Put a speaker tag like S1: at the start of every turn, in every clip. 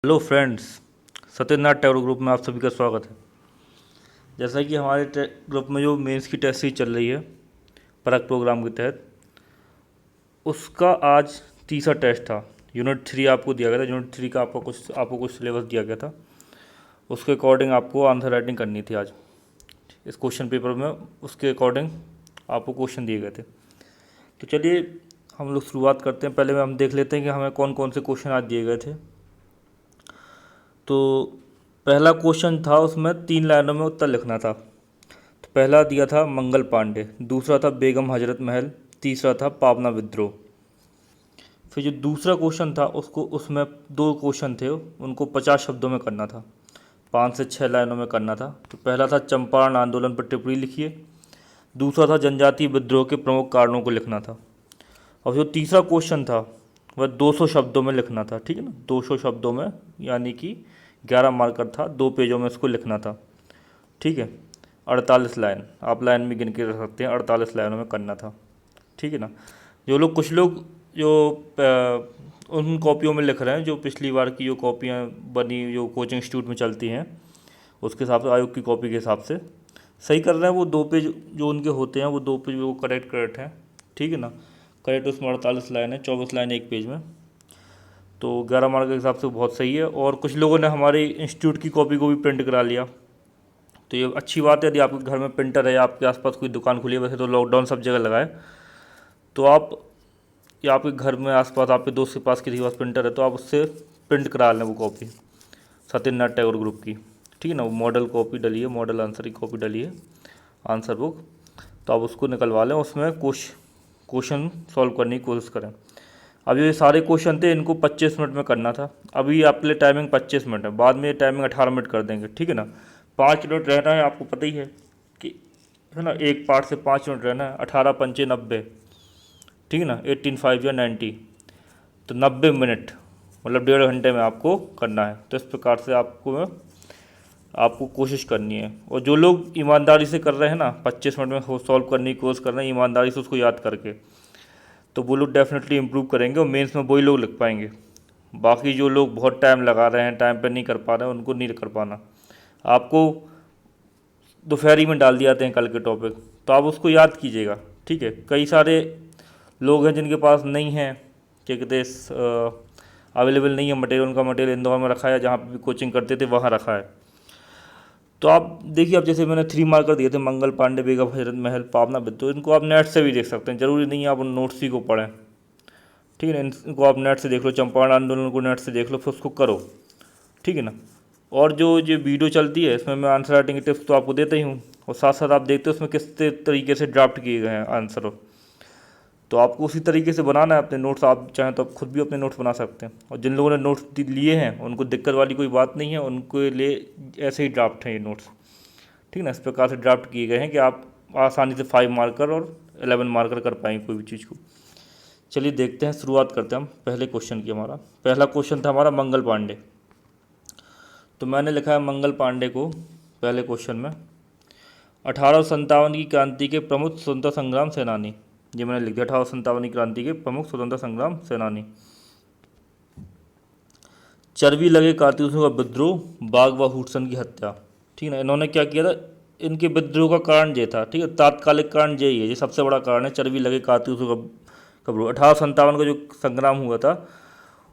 S1: Hello friends, Satyanath Tagore group में आप सभी का स्वागत है। जैसा कि हमारे ग्रुप में जो मेंस की टेस्ट सीरीज चल रही है परख प्रोग्राम के तहत, उसका आज तीसरा टेस्ट था। यूनिट 3 आपको दिया गया था। यूनिट 3 का आपको कुछ सिलेबस दिया गया था। उसके अकॉर्डिंग आपको आंसर राइटिंग करनी थी आज इस क्वेश्चन पेपर में। उसके अकॉर्डिंग आपको क्वेश्चन दिए गए थे। तो चलिए हम लोग शुरुआत करते हैं। पहले में हम देख लेते हैं कि हमें कौन कौन से क्वेश्चन आज दिए गए थे। तो पहला क्वेश्चन था, उसमें 3 लाइनों में उत्तर लिखना था। तो पहला दिया था मंगल पांडे, दूसरा था बेगम हजरत महल, तीसरा था पावना विद्रोह। फिर जो दूसरा क्वेश्चन था उसमें 2 क्वेश्चन थे, उनको 50 शब्दों में करना था, 5 से 6 लाइनों में करना था। तो पहला था चंपारण आंदोलन पर टिप्पणी लिखिए, दूसरा था जनजातीय विद्रोह के प्रमुख कारणों को लिखना था, और जो तीसरा क्वेश्चन था वह 200 शब्दों में लिखना था। ठीक है ना, 200 शब्दों में, यानी कि 11 मार्कर था, 2 पेजों में इसको लिखना था। ठीक है, 48 लाइन, आप लाइन में गिन के रख सकते हैं, 48 लाइनों में करना था। ठीक है ना। कुछ लोग जो उन कॉपियों में लिख रहे हैं जो पिछली बार की जो कॉपियाँ बनी, जो कोचिंग इंस्टीट्यूट में चलती हैं, उसके हिसाब से, आयोग की कॉपी के हिसाब से सही कर रहे हैं। वो 2 पेज जो उनके होते हैं, वो 2 पेज वो करेक्ट हैं। ठीक है ना। करेक्ट उसमें 48 लाइन है, 24 लाइन एक पेज में, तो 11 मार्क के हिसाब से बहुत सही है। और कुछ लोगों ने हमारे इंस्टीट्यूट की कॉपी को भी प्रिंट करा लिया, तो ये अच्छी बात है। यदि आपके घर में प्रिंटर है या आपके आसपास कोई दुकान खुली है, वैसे तो लॉकडाउन सब जगह लगा है, तो आप, या आपके घर में आसपास आपके दोस्त के पास किसी के पास प्रिंटर है, तो आप उससे प्रिंट करा लें वो कॉपी सत्यनाथ टैगोर ग्रुप की। ठीक है ना। वो मॉडल कॉपी डली है, मॉडल आंसर की कॉपी डली है, आंसर बुक, तो आप उसको निकलवा लें। उसमें क्वेश्चन सॉल्व करने की कोशिश करें। अब ये सारे क्वेश्चन थे, इनको 25 मिनट में करना था। अभी आपके लिए टाइमिंग 25 मिनट है, बाद में टाइमिंग 18 मिनट कर देंगे। ठीक है ना। 5 मिनट रहना है, आपको पता ही है कि, है ना, एक पार्ट से 5 मिनट रहना है। 18 × 5 = 90। ठीक है ना, 18 × 5 = 90, तो 90 मिनट, मतलब 1.5 घंटे में आपको करना है। तो इस प्रकार से आपको कोशिश करनी है। और जो लोग ईमानदारी से कर रहे हैं ना, 25 मिनट में सॉल्व करने की कोशिश कर रहे हैं ईमानदारी से उसको याद करके, तो वो लोग डेफिनेटली इम्प्रूव करेंगे और मेंस में वही लोग लिख पाएंगे। बाकी जो लोग बहुत टाइम लगा रहे हैं, टाइम पे नहीं कर पा रहे हैं, उनको नहीं कर पाना। आपको दोपहरी में डाल दिए जाते हैं कल के टॉपिक, तो आप उसको याद कीजिएगा। ठीक है। कई सारे लोग हैं जिनके पास नहीं है, क्या कहते हैं, अवेलेबल नहीं है मटेरियल। उनका मटेरियल इंदौर में रखा है, जहाँ पे भी कोचिंग करते थे वहाँ रखा है। तो आप देखिए, अब जैसे मैंने 3 मार्कर दिए थे, मंगल पांडे, बेगम हजरत महल, पावना विद्रोह, इनको आप नेट से भी देख सकते हैं, ज़रूरी नहीं है आप उन नोट्स ही को पढ़ें। ठीक है ना। इनको आप नेट से देख लो, चंपारण आंदोलन को नेट से देख लो, फिर उसको करो। ठीक है ना। और जो ये वीडियो चलती है, इसमें मैं आंसर राइटिंग के टिप्स तो आपको देता ही हूँ, और साथ साथ आप देखते हो उसमें किस तरीके से ड्राफ्ट किए गए हैं आंसर। तो आपको उसी तरीके से बनाना है अपने नोट्स। आप चाहें तो आप खुद भी अपने नोट्स बना सकते हैं, और जिन लोगों ने नोट्स लिए हैं उनको दिक्कत वाली कोई बात नहीं है, उनके लिए ऐसे ही ड्राफ्ट हैं ये नोट्स। ठीक है ना। इस प्रकार से ड्राफ्ट किए गए हैं कि आप आसानी से 5 मार्कर और 11 मार्कर कर पाएंगे कोई भी चीज़ को। चलिए देखते हैं, शुरुआत करते हैं हम पहले क्वेश्चन की। हमारा पहला क्वेश्चन था हमारा मंगल पांडे। तो मैंने लिखा है मंगल पांडे को पहले क्वेश्चन में, 1857 की क्रांति के प्रमुख स्वतंत्रता संग्राम सेनानी। ये मैंने लिख दिया, 1857 की क्रांति के प्रमुख स्वतंत्रता संग्राम सेनानी। चर्बी लगे कारतूसों का विद्रोह, बाघ व हुडसन की हत्या। ठीक है ना। इन्होंने क्या किया था, इनके विद्रोह का कारण ये था। ठीक है, तात्कालिक कारण यही है, ये सबसे बड़ा कारण है, चर्बी लगे कारतूसों का विद्रोह। 1857 का जो संग्राम हुआ था,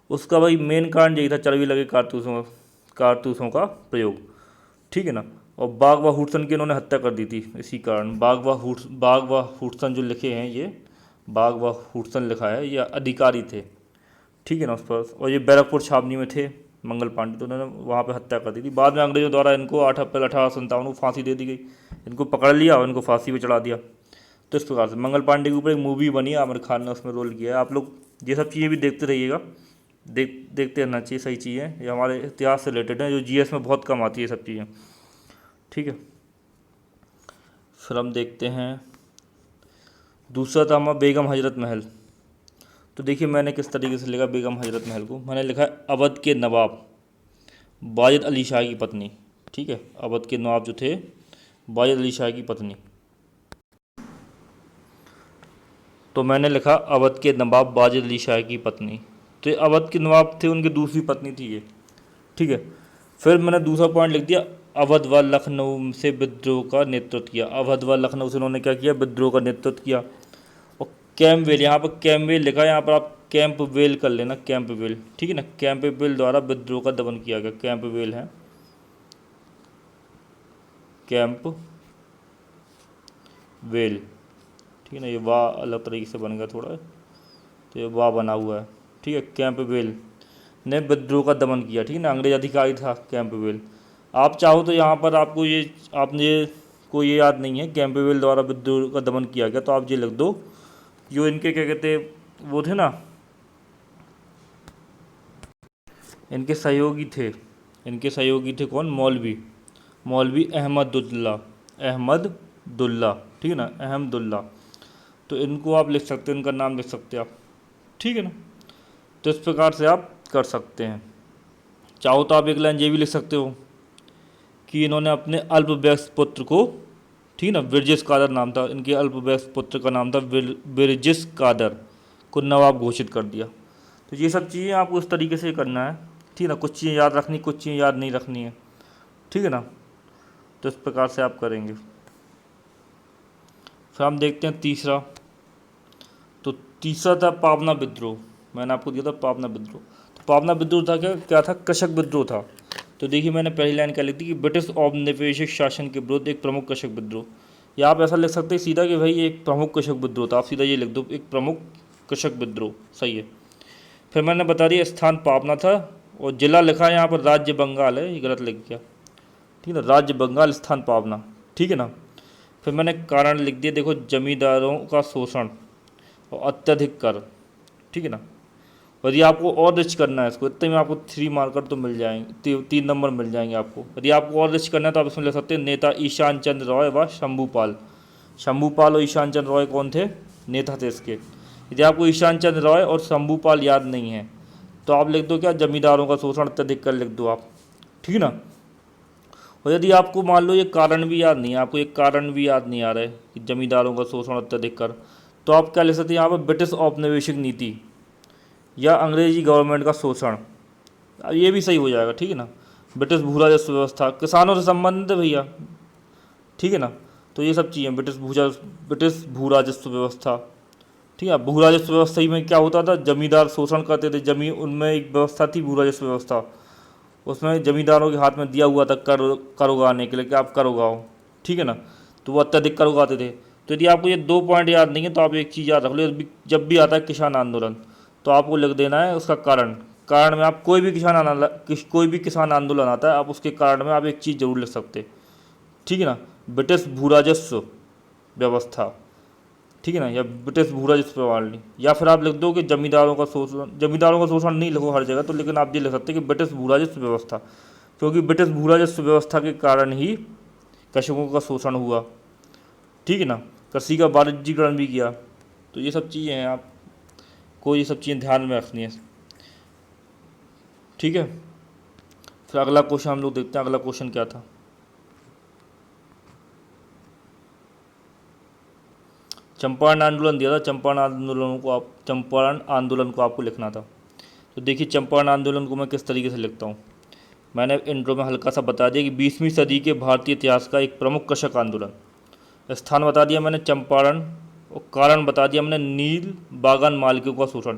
S1: उसका भाई मेन कारण यही था, चर्बी लगे कारतूसों का प्रयोग। ठीक है ना। और बाघ व हुडसन की इन्होंने हत्या कर दी थी इसी कारण। बाघ व हुडसन जो लिखे हैं, ये बाघ व हुडसन लिखा है, ये अधिकारी थे। ठीक है ना, उस पर। और ये बैरकपुर छावनी में थे मंगल पांडे, तो उन्होंने वहाँ पे हत्या कर दी थी। बाद में अंग्रेजों द्वारा इनको 8 अप्रैल 1857 को फांसी दे दी गई। इनको पकड़ लिया और इनको फांसी पे चढ़ा दिया। तो इस प्रकार से मंगल पांडे के ऊपर एक मूवी बनी है, आमिर खान ने उसमें रोल किया है। आप लोग ये सब चीज़ें भी देखते रहिएगा, देखते रहना चाहिए। सही चीज़ें ये हमारे इतिहास से रिलेटेड हैं, जो जीएस में बहुत कम आती है सब चीज़ें। ठीक है। फिर हम देखते हैं, दूसरा था हमारा बेगम हजरत महल। तो देखिए मैंने किस तरीके से लिखा बेगम हजरत महल को। मैंने लिखा है अवध के नवाब वाजिद अली शाह की पत्नी। ठीक है, अवध के नवाब जो थे, वाजिद अली शाह की पत्नी। तो मैंने लिखा अवध के नवाब वाजिद अली शाह की पत्नी। तो ये अवध के नवाब थे, उनकी दूसरी पत्नी थी ये। ठीक है। फिर मैंने दूसरा पॉइंट लिख दिया, अवध व लखनऊ से विद्रोह का नेतृत्व किया। अवध व लखनऊ से उन्होंने क्या किया, विद्रोह का नेतृत्व किया। और कैम्पवेल, यहाँ पर कैम्पवेल लिखा है, यहाँ पर आप कैंपवेल कर लेना, कैंपवेल, ठीक है ना। कैंपवेल द्वारा विद्रोह का दमन किया गया, कैंपवेल है, कैंपवेल, ठीक है ना। ये वाह अलग तरीके से बन गया थोड़ा, तो ये वाह बना हुआ है, ठीक है। कैंपवेल ने विद्रोह का दमन किया, ठीक है ना। अंग्रेज अधिकारी था कैंपवेल। आप चाहो तो यहाँ पर आपको ये, आपने को ये याद नहीं है कैंपवेल द्वारा विद्रोह का दमन किया गया, तो आप ये लिख दो, जो इनके क्या कहते वो थे ना, इनके सहयोगी थे, इनके सहयोगी थे कौन, मौलवी, मौलवी अहमदुल्ला, अहमदुल्ला, ठीक है ना, अहमदुल्ला। तो इनको आप लिख सकते हैं, इनका नाम लिख सकते हैं आप, ठीक है ना। तो इस प्रकार से आप कर सकते हैं। चाहो तो आप एक लाइन ये भी लिख सकते हो कि इन्होंने अपने अल्पवयस्क पुत्र को, ठीक है ना, बिरजिस कादर नाम था इनके, अल्पवयस्क पुत्र का नाम था बिरजिस कादर, को नवाब घोषित कर दिया। तो ये सब चीज़ें आपको इस तरीके से करना है, ठीक है ना। कुछ चीज़ें याद रखनी, कुछ चीज़ें याद नहीं रखनी है, ठीक है ना। तो इस प्रकार से आप करेंगे। फिर हम देखते हैं तीसरा। तो तीसरा था पावना विद्रोह, मैंने आपको दिया था पावना विद्रोह। तो पावना विद्रोह था क्या, क्या था, कृषक विद्रोह था। तो देखिए मैंने पहली लाइन क्या लिख दी कि ब्रिटिश औपनिवेशिक शासन के विरुद्ध एक प्रमुख कृषक विद्रोह, या आप ऐसा लिख सकते हैं सीधा कि भाई एक प्रमुख कृषक विद्रोह था, आप सीधा ये लिख दो, एक प्रमुख कृषक विद्रोह, सही है। फिर मैंने बता दिया स्थान पावना था, और जिला लिखा है यहाँ पर राज्य बंगाल है, ये गलत लिख गया, ठीक है ना, राज्य बंगाल, स्थान पावना, ठीक है ना। फिर मैंने कारण लिख दिया, देखो जमींदारों का शोषण और अत्यधिक कर, ठीक है ना। और यदि आपको और रिच करना है इसको, इतने में आपको 3 मार्कर तो मिल जाएंगे, 3 नंबर मिल जाएंगे आपको। यदि आपको और रिच करना है तो आप इसमें ले सकते हैं नेता ईशान चंद्र रॉय व शंभूपाल। शंभूपाल और ईशान चंद्र रॉय कौन थे, नेता थे इसके। यदि आपको ईशान चंद्र रॉय और शंभूपाल याद नहीं है तो आप लिख दो क्या, जमींदारों का शोषण अत्यधिक कर लिख दो आप, ठीक है ना। और यदि आपको मान लो ये कारण भी याद नहीं है, आपको एक कारण भी याद नहीं आ रहा है कि जमींदारों का शोषण अत्यधिक कर, तो आप क्या लिख सकते हैं यहाँ पर, ब्रिटिश औपनिवेशिक नीति या अंग्रेजी गवर्नमेंट का शोषण, ये भी सही हो जाएगा, ठीक है ना। ब्रिटिश भू राजस्व व्यवस्था, किसानों से संबंधित है भैया, ठीक है ना। तो ये सब चीज़ें, ब्रिटिश भू राजस्व व्यवस्था, ठीक है। भू राजस्व व्यवस्था ही में क्या होता था, जमींदार शोषण करते थे जमीन, उनमें एक व्यवस्था थी भू राजस्व व्यवस्था, उसमें जमींदारों के हाथ में दिया हुआ था कर उगाने के लिए कि आप कर उगाओ, ठीक है ना। तो वो अत्यधिक कर उगाते थे। तो यदि आपको ये 2 पॉइंट याद नहीं है तो आप एक चीज़ याद रख लो, जब भी आता है किसान आंदोलन तो आपको लिख देना है उसका कारण। कारण में आप कोई भी किसान आंदोलन आता है, आप उसके कारण में आप एक चीज़ जरूर लिख सकते, ठीक है ना, ब्रिटिश भू राजस्व व्यवस्था, ठीक है ना, या ब्रिटिश भू राजस्व प्रणाली। या फिर आप लिख दो कि जमींदारों का शोषण नहीं लिखो हर जगह तो, लेकिन आप ये लिख सकते हैं कि ब्रिटिश भू राजस्व व्यवस्था, क्योंकि ब्रिटिश भू राजस्व व्यवस्था के कारण ही कृषकों का शोषण हुआ, ठीक है ना। कृषि का वाणिज्यीकरण भी किया। तो ये सब चीज़ें हैं, आपको ये सब चीज़ें ध्यान में रखनी है, ठीक है। फिर अगला क्वेश्चन हम लोग देखते हैं, अगला क्वेश्चन क्या था। चंपारण आंदोलन दिया था, चंपारण आंदोलन को आपको लिखना था। तो देखिए चंपारण आंदोलन को मैं किस तरीके से लिखता हूँ, मैंने इंट्रो में हल्का सा बता दिया कि 20वीं सदी के भारतीय इतिहास का एक प्रमुख कृषक आंदोलन। स्थान बता दिया मैंने चंपारण, और कारण बता दिया मैंने नील बागान मालिकों का शोषण।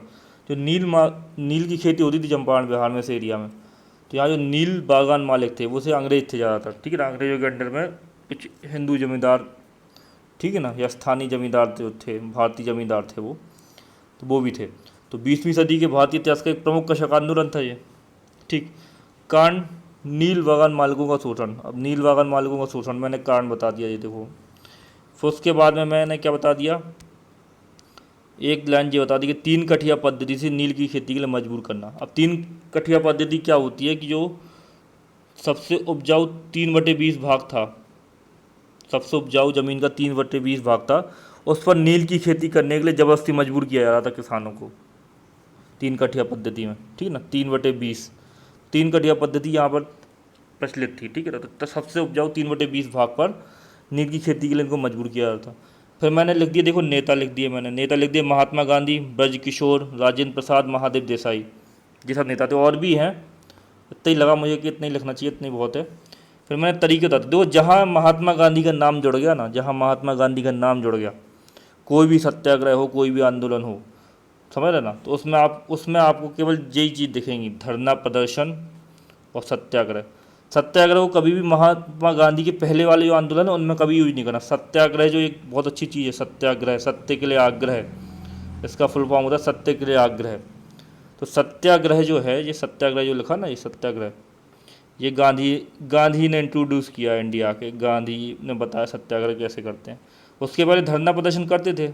S1: जो नील की खेती होती थी चंपारण बिहार में, इस एरिया में, तो यहाँ जो नील बागान मालिक थे वो से अंग्रेज थे ज़्यादातर, ठीक है ना। अंग्रेजों के अंडर में कुछ हिंदू जमींदार, ठीक है ना, या स्थानीय जमींदार जो थे, भारतीय जमींदार थे वो भी थे। तो 20वीं सदी के भारतीय इतिहास का एक प्रमुख कृषक आंदोलन था ये, ठीक। कारण नील बागान मालिकों का शोषण। अब नील बागान मालिकों का शोषण मैंने कारण बता दिया, ये देखो। फिर उसके बाद में मैंने क्या बता दिया, एक लाइन ये बता दी कि 3 कठिया पद्धति से नील की खेती के लिए मजबूर करना। अब 3 कठिया पद्धति क्या होती है कि जो सबसे उपजाऊ 3/20 भाग था, सबसे उपजाऊ ज़मीन का 3/20 भाग था, उस पर नील की खेती करने के लिए ज़बरदस्ती मजबूर किया जा रहा था किसानों को 3 कठिया पद्धति में, ठीक है ना। 3/20 3 कठिया पद्धति यहाँ पर प्रचलित थी, ठीक है ना। तो सबसे उपजाऊ 3/20 भाग पर नील की खेती के लिए इनको मजबूर किया जा रहा था। फिर मैंने लिख दिया, देखो नेता लिख दिए मैंने, नेता लिख दिए महात्मा गांधी, ब्रज किशोर, राजेंद्र प्रसाद, महादेव देसाई, ये सब नेता थे। और भी हैं, इतना ही लगा मुझे कि इतना ही लिखना चाहिए, इतना ही बहुत है। फिर मैंने तरीके बता दो, जहाँ महात्मा गांधी का नाम जुड़ गया ना, जहाँ महात्मा गांधी का नाम जुड़ गया, कोई भी सत्याग्रह हो, कोई भी आंदोलन हो, समझ रहे ना, तो उसमें आपको केवल यही चीज़ दिखेंगी, धरना प्रदर्शन और सत्याग्रह। सत्याग्रह को कभी भी महात्मा गांधी के पहले वाले जो आंदोलन है उनमें कभी यूज नहीं करना। सत्याग्रह जो एक बहुत अच्छी चीज़ है, सत्याग्रह, सत्य के लिए आग्रह, इसका फुल फॉर्म होता है सत्य के लिए आग्रह। तो सत्याग्रह जो है, ये सत्याग्रह जो लिखा ना, ये सत्याग्रह, ये गांधी ने इंट्रोड्यूस किया इंडिया के, गांधी ने बताया सत्याग्रह कैसे करते हैं। उसके पहले धरना प्रदर्शन करते थे,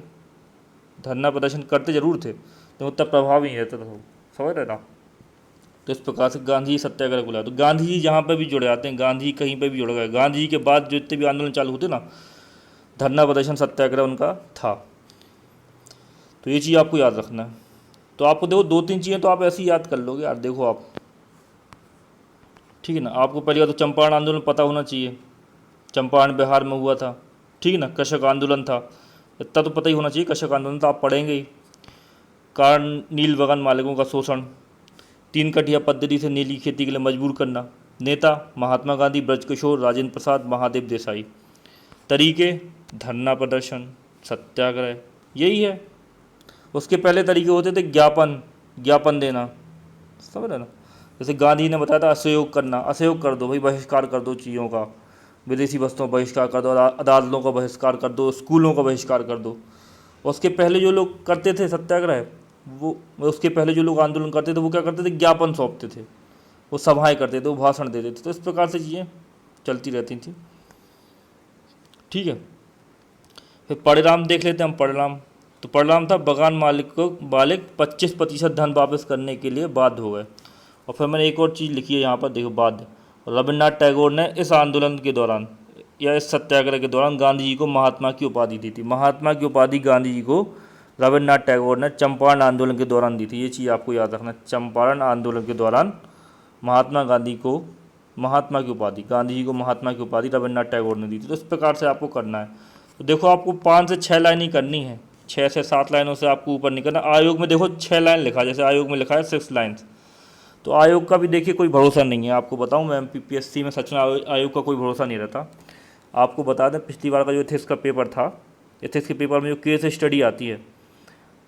S1: धरना प्रदर्शन करते जरूर थे, तो उतना प्रभाव नहीं रहता था, समझ रहे ना। तो इस प्रकार से गांधी जी सत्याग्रह को लाया। तो गांधी जी जहाँ पर भी जुड़े आते हैं, गांधी जी कहीं पर भी जुड़ गए, गांधी जी के बाद जो जितने भी आंदोलन चालू होते ना, धरना प्रदर्शन सत्याग्रह उनका था। तो ये चीज़ आपको याद रखना है। तो आपको देखो 2-3 चीज़ें तो आप ऐसे ही याद कर लोगे यार, देखो आप, ठीक है ना। आपको पहली बात तो चंपारण आंदोलन पता होना चाहिए, चंपारण बिहार में हुआ था, ठीक है ना। कृषक आंदोलन था, इतना तो पता ही होना चाहिए, कृषक आंदोलन तो आप पढ़ेंगे ही। कारण नील बगान मालिकों का शोषण, 3 कटिया पद्धति से नीली खेती के लिए मजबूर करना। नेता महात्मा गांधी, ब्रजकिशोर, राजेंद्र प्रसाद, महादेव देसाई। तरीके धरना प्रदर्शन, सत्याग्रह, यही है। उसके पहले तरीके होते थे ज्ञापन देना, समझ रहे ना। जैसे गांधी ने बताया था असहयोग करना, असहयोग कर दो भाई, बहिष्कार कर दो चीज़ों का, विदेशी वस्तुओं का बहिष्कार कर दो, अदालतों का बहिष्कार कर दो, स्कूलों का बहिष्कार कर दो। उसके पहले जो लोग करते थे सत्याग्रह, वो उसके पहले जो लोग आंदोलन करते थे वो क्या करते थे, ज्ञापन सौंपते थे, वो सभाएं करते थे, वो भाषण देते थे। तो इस प्रकार से चीज़ें चलती रहती थी, ठीक है। फिर परिणाम देख लेते हैं हम, परिणाम। तो परिणाम था बगान मालिक 25% धन वापस करने के लिए बाध्य हो गए। और फिर मैंने एक और चीज़ लिखी है यहाँ पर, देखो, बाध्य। रविन्द्रनाथ टैगोर ने इस आंदोलन के दौरान या इस सत्याग्रह के दौरान गांधी जी को महात्मा की उपाधि दी थी। महात्मा की उपाधि गांधी जी को रविन्द्रनाथ टैगोर ने चंपारण आंदोलन के दौरान दी थी। ये चीज़ आपको याद रखना, चंपारण आंदोलन के दौरान महात्मा गांधी को महात्मा की उपाधि, गांधी जी को महात्मा की उपाधि रविन्द्रनाथ टैगोर ने दी थी। तो इस प्रकार से आपको करना है। तो देखो आपको 5 से 6 लाइन ही करनी है, 6 से 7 लाइनों से आपको ऊपर नहीं करना। आयोग में देखो 6 लाइन लिखा है, जैसे आयोग में लिखा है 6 लाइन्स। तो आयोग का भी देखिए कोई भरोसा नहीं है, आपको बताऊं मैं, MPPSC में सच में आयोग का कोई भरोसा नहीं रहता। आपको बता दें, पिछली बार का जो एथिक्स का पेपर था, एथिक्स के पेपर में जो केस स्टडी आती है,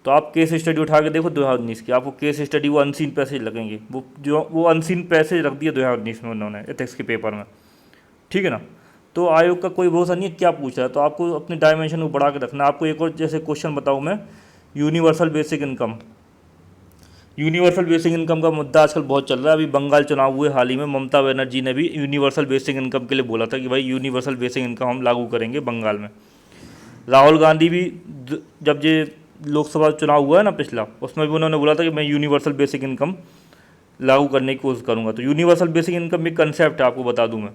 S1: तो आप केस स्टडी उठा के देखो 2019 की, आपको केस स्टडी वो अनसीन पैसेज लगेंगे, वो अनसीन पैसेज रख दिए 2019 में उन्होंने एथिक्स के पेपर में, ठीक है ना। तो आयोग का कोई भरोसा नहीं है क्या पूछ रहा है। तो आपको अपने डायमेंशन को बढ़ा के रखना। आपको एक और जैसे क्वेश्चन बताऊँ मैं, universal basic income. Universal basic income का मुद्दा आजकल बहुत चल रहा है। अभी बंगाल चुनाव हुए हाल ही में, ममता बनर्जी ने भी यूनिवर्सल बेसिक इनकम के लिए बोला था कि भाई यूनिवर्सल बेसिक इनकम हम लागू करेंगे बंगाल में। राहुल गांधी भी जब ये लोकसभा चुनाव हुआ है ना पिछला, उसमें भी उन्होंने बोला था कि मैं यूनिवर्सल बेसिक इनकम लागू करने की कोशिश करूँगा। तो यूनिवर्सल बेसिक इनकम एक कंसेप्ट है, आपको बता दूँ मैं।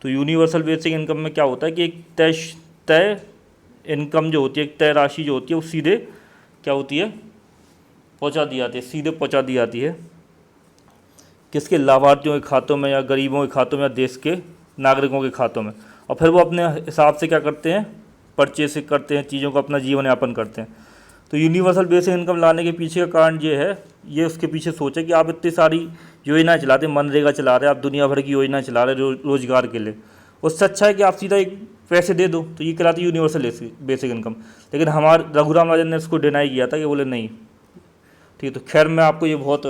S1: तो यूनिवर्सल बेसिक इनकम में क्या होता है कि एक तय इनकम जो होती है, एक तय राशि जो होती है, वो सीधे क्या होती है, पहुंचा दी जाती है, सीधे पहुंचा दी जाती है किसके, लाभार्थियों के खातों में, या गरीबों के खातों में, या देश के नागरिकों के खातों में। और फिर वो अपने हिसाब से क्या करते हैं, परचेस करते हैं, चीज़ों को अपना जीवन यापन करते हैं। तो यूनिवर्सल बेसिक इनकम लाने के पीछे का कारण ये है, ये उसके पीछे सोच है कि आप इतनी सारी योजनाएं चलाते हैं, मनरेगा चला रहे हैं, आप दुनिया भर की योजनाएं चला रहे हैं रोजगार के लिए। उससे अच्छा है कि आप सीधा एक पैसे दे दो, तो ये कहलाती है यूनिवर्सल बेसिक इनकम। लेकिन हमारे रघुराम राजन ने इसको डिनाई किया था कि बोले नहीं, ठीक है। तो खैर मैं आपको ये बहुत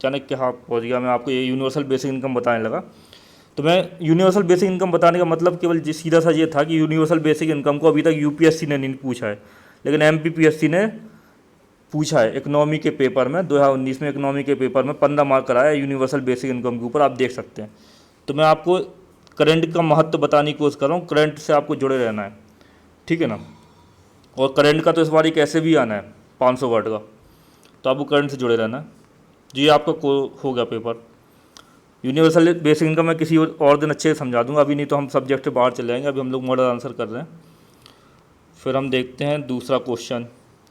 S1: चाणक्य हाँ पहुँच गया, मैं आपको ये यूनिवर्सल बेसिक इनकम बताने लगा। तो मैं यूनिवर्सल बेसिक इनकम बताने का मतलब केवल सीधा सा ये था कि यूनिवर्सल बेसिक इनकम को अभी तक UPSC ने नहीं पूछा है, लेकिन MPPSC ने पूछा है इकोनॉमी के पेपर में। 2019 में इकोनॉमी के पेपर में 15 मार्क कराया यूनिवर्सल बेसिक इनकम के ऊपर, आप देख सकते हैं। तो मैं आपको करंट का महत्व बताने की कोशिश कर रहा हूँ, करंट से आपको जुड़े रहना है, ठीक है ना। और करंट का तो इस बार कैसे भी आना है 500 वर्ड का, तो आपको करंट से जुड़े रहना है जी। आपका हो गया पेपर। यूनिवर्सल बेसिक इनकम मैं किसी और दिन अच्छे से समझा दूंगा, अभी नहीं तो हम सब्जेक्ट से बाहर चले जाएंगे। अभी हम लोग मॉडल आंसर कर रहे हैं। फिर हम देखते हैं दूसरा क्वेश्चन।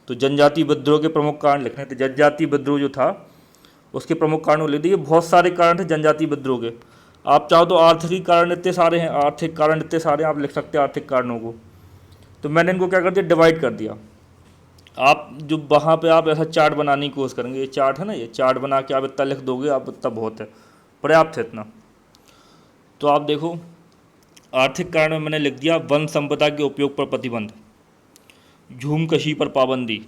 S1: तो जनजाति विद्रोह के प्रमुख कारण लिखने थे। जनजाति विद्रोह जो था उसके प्रमुख कारण लिख दिए। बहुत सारे कारण थे जनजाति विद्रोह के। आप चाहो तो आर्थिक कारण इतने सारे हैं, आर्थिक कारण इतने सारे आप लिख सकते हैं आर्थिक कारणों को। तो मैंने इनको क्या कर दिया, डिवाइड कर दिया। आप जो वहाँ पे आप ऐसा चार्ट बनाने की कोशिश करेंगे, ये चार्ट है ना, ये चार्ट बना के आप इतना लिख दोगे, आप इतना बहुत है, पर्याप्त है इतना। तो आप देखो आर्थिक कारण में मैंने लिख दिया वन संपदा के उपयोग पर प्रतिबंध, झूम कशी पर पाबंदी,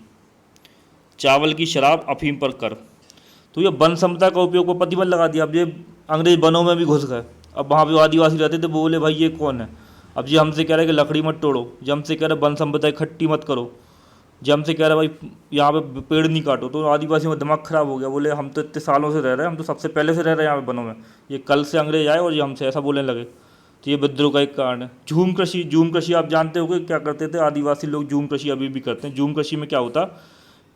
S1: चावल की शराब, अफीम पर कर। तो ये वन संपदा का उपयोग पर प्रतिबंध लगा दिया। अब ये अंग्रेज वनों में भी घुस गए। अब वहाँ पे आदिवासी रहते थे, वो बोले भाई ये कौन है। अब ये हमसे कह रहे हैं कि लकड़ी मत तोड़ो, ये हमसे कह रहे वन संपदा इकट्ठी मत करो, ये हमसे कह रहे भाई यहाँ पे पेड़ नहीं काटो। तो आदिवासियों का दिमाग खराब हो गया, बोले हम तो इतने सालों से रह रहे हैं, हम तो सबसे पहले से रह रहे हैं यहाँ पे वनों में, ये कल से अंग्रेज आए और ये हमसे ऐसा बोलने लगे। तो ये विद्रोह का एक कारण है। झूम कृषि, झूम कृषि आप जानते हो कि क्या करते थे आदिवासी लोग, झूम कृषि अभी भी करते हैं। झूम कृषि में क्या होता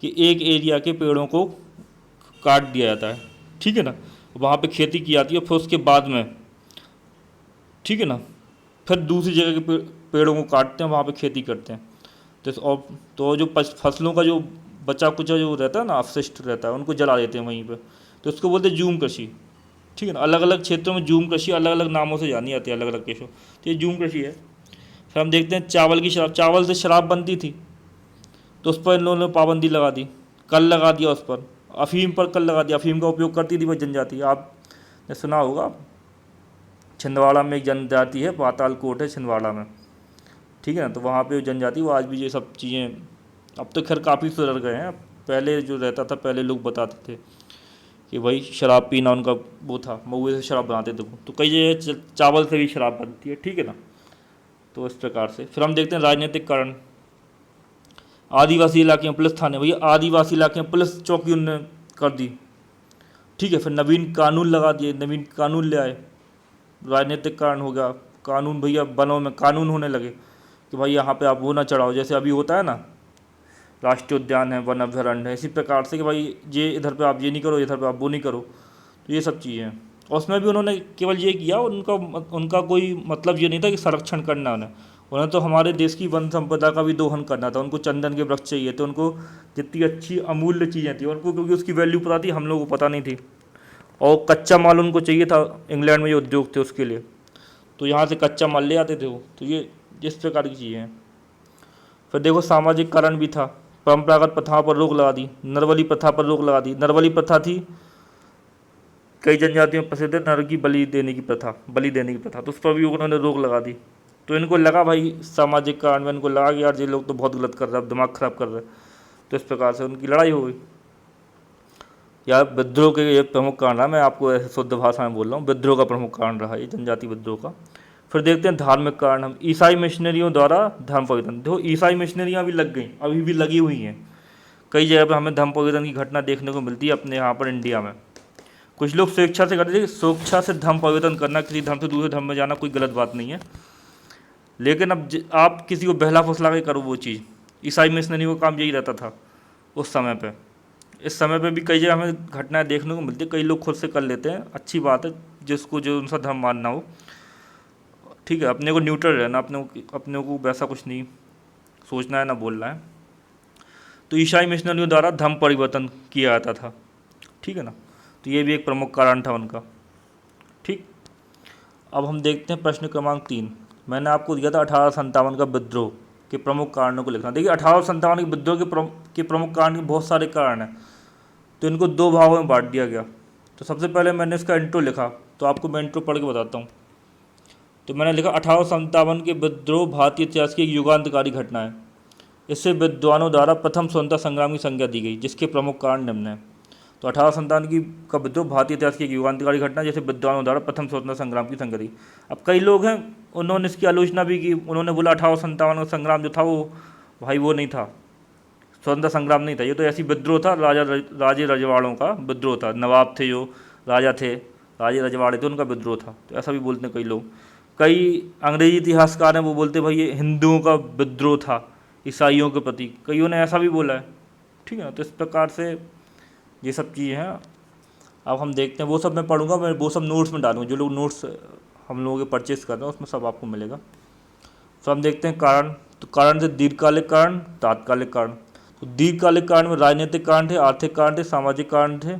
S1: कि एक एरिया के पेड़ों को काट दिया जाता है, ठीक है ना, वहाँ पे खेती की जाती है, फिर उसके बाद में, ठीक है ना, फिर दूसरी जगह के पेड़ों को काटते हैं, वहाँ पे खेती करते हैं। तो जो फसलों का जो बचा कुचा जो रहता है ना, अवशिष्ट रहता है, उनको जला देते हैं वहीं पे। तो उसको बोलते हैं झूम कृषि, ठीक है ना। अलग अलग क्षेत्रों में झूम कृषि अलग अलग नामों से जानी जाती है, अलग अलग केसों। तो ये झूम कृषि है। फिर हम देखते हैं चावल की शराब, चावल से शराब बनती थी, तो उस पर इन लोगों ने पाबंदी लगा दी, कल लगा दिया उस पर। अफीम पर कल लगा दिया, अफीम का उपयोग करती थी वह जनजाति। आपने सुना होगा छिंदवाड़ा में एक जनजाति है, पातालकोट है छिंदवाड़ा में, ठीक है ना। तो वहाँ पे जनजाति वो आज भी ये सब चीज़ें, अब तो खैर काफ़ी सुधर गए हैं। पहले जो रहता था, पहले लोग बताते थे कि भाई शराब पीना उनका वो था, महुए से शराब बनाते थे। तो कई जगह चावल से भी शराब बनती है, ठीक है ना। तो इस प्रकार से फिर हम देखते हैं राजनीतिक कारण। आदिवासी इलाके में पुलिस थाने, भैया आदिवासी इलाके में पुलिस चौकी उनने कर दी, ठीक है। फिर नवीन कानून लगा दिए, नवीन कानून ले आए, राजनीतिक कारण हो गया। कानून, भैया वनों में कानून होने लगे कि भाई यहाँ पे आप वो ना चढ़ाओ, जैसे अभी होता है ना राष्ट्रीय उद्यान है, वन अभ्यारण्य है, इसी प्रकार से कि भाई ये इधर पे आप ये नहीं करो, इधर पे आप वो नहीं करो। तो ये सब चीज़ें हैं। और उसमें भी उन्होंने केवल ये किया, उनका कोई मतलब ये नहीं था कि संरक्षण करना उन्हें तो हमारे देश की वन संपदा का भी दोहन करना था। उनको चंदन के वृक्ष चाहिए थे, उनको जितनी अच्छी अमूल्य चीज़ें थी उनको, क्योंकि उसकी वैल्यू पता थी, हम लोगों को पता नहीं थी। और कच्चा माल उनको चाहिए था, इंग्लैंड में जो उद्योग थे उसके लिए, तो यहाँ से कच्चा माल ले आते थे वो। तो ये जिस प्रकार की चीज़ें हैं। फिर देखो सामाजिक कारण भी था, परंपरागत प्रथाओं पर रोक लगा दी, नरबली प्रथा पर रोक लगा दी। नरबली प्रथा थी, कई जनजातियों में प्रसिद्ध है नर की बलि देने की प्रथा, बलि देने की प्रथा, तो उस पर भी उन्होंने रोक लगा दी। तो इनको लगा भाई सामाजिक कारण में, इनको लगा कि यार ये लोग तो बहुत गलत कर रहे हैं, दिमाग खराब कर रहे हैं। तो इस प्रकार से उनकी लड़ाई हो गई। यार विद्रोह के ये प्रमुख कारण रहा, मैं आपको ऐसे शुद्ध भाषा में बोल रहा हूँ, विद्रोह का प्रमुख कारण रहा ये जनजाति विद्रोह का। फिर देखते हैं धार्मिक कारण। हम ईसाई मिशनरियों द्वारा धर्म परिवर्तन, देखो ईसाई मिशनरियाँ भी लग गई, अभी भी लगी हुई हैं। कई जगह पर हमें धर्म परिवर्तन की घटना देखने को मिलती है अपने यहाँ पर इंडिया में। कुछ लोग स्वेच्छा से करते थे, स्वेच्छा से धर्म परिवर्तन करना, किसी धर्म से दूसरे धर्म में जाना कोई गलत बात नहीं है, लेकिन अब आप किसी को बहला फुसला के करो वो चीज़। ईसाई मिशनरियों का काम यही रहता था उस समय पे। इस समय पे भी कई जगह हमें घटनाएं देखने को मिलती है, कई लोग खुद से कर लेते हैं, अच्छी बात है, जिसको जो उनका धर्म मानना हो, ठीक है। अपने को न्यूट्रल रहना, अपने को वैसा कुछ नहीं सोचना है ना बोलना है। तो ईसाई मिशनरियों द्वारा धर्म परिवर्तन किया जाता था, ठीक है ना। तो ये भी एक प्रमुख कारण था उनका, ठीक। अब हम देखते हैं प्रश्न क्रमांक 3। मैंने आपको दिया था 1857 का विद्रोह के प्रमुख कारणों को लिखना। देखिए 1857 के विद्रोह के प्रमुख कारण के बहुत सारे कारण हैं, तो इनको दो भागों में बांट दिया गया। तो सबसे पहले मैंने इसका इंट्रो लिखा, तो आपको मैं इंट्रो पढ़ के बताता हूँ। तो मैंने लिखा 1857 के विद्रोह भारतीय इतिहास की एक युगांतकारी घटना है। इससे विद्वानों द्वारा प्रथम स्वतंत्रता संग्राम की संज्ञा दी गई, जिसके प्रमुख कारण निम्न हैं। तो 1857 का विद्रोह भारतीय इतिहास की एक युगांतकारी घटना, जैसे विद्वानों द्वारा प्रथम स्वतंत्रता संग्राम की संज्ञा दी। अब कई लोग हैं उन्होंने इसकी आलोचना भी की, उन्होंने बोला 1857 का संग्राम जो था वो भाई वो नहीं था, स्वतंत्रता संग्राम नहीं था, ये तो ऐसी विद्रोह था, राजे रजवाड़ों का विद्रोह था, नवाब थे जो राजा थे, राजे रजवाड़े थे, उनका विद्रोह था। तो ऐसा भी बोलते हैं कई लोग। कई अंग्रेजी इतिहासकार हैं वो बोलते भाई ये हिंदुओं का विद्रोह था ईसाइयों के प्रति, कईयों ने ऐसा भी बोला है, ठीक है ना। तो इस प्रकार से ये सब चीज़ें हैं। अब हम देखते हैं, वो सब मैं पढ़ूंगा, मैं वो सब नोट्स में डालूंगा, जो लोग नोट्स हम लोगों के परचेस कर रहे हैं उसमें सब आपको मिलेगा। तो हम देखते हैं कारण। तो कारण से दीर्घकालिक कारण, तात्कालिक कारण। तो दीर्घकालिक कारण में राजनीतिक कारण थे, आर्थिक कारण थे, सामाजिक कारण थे,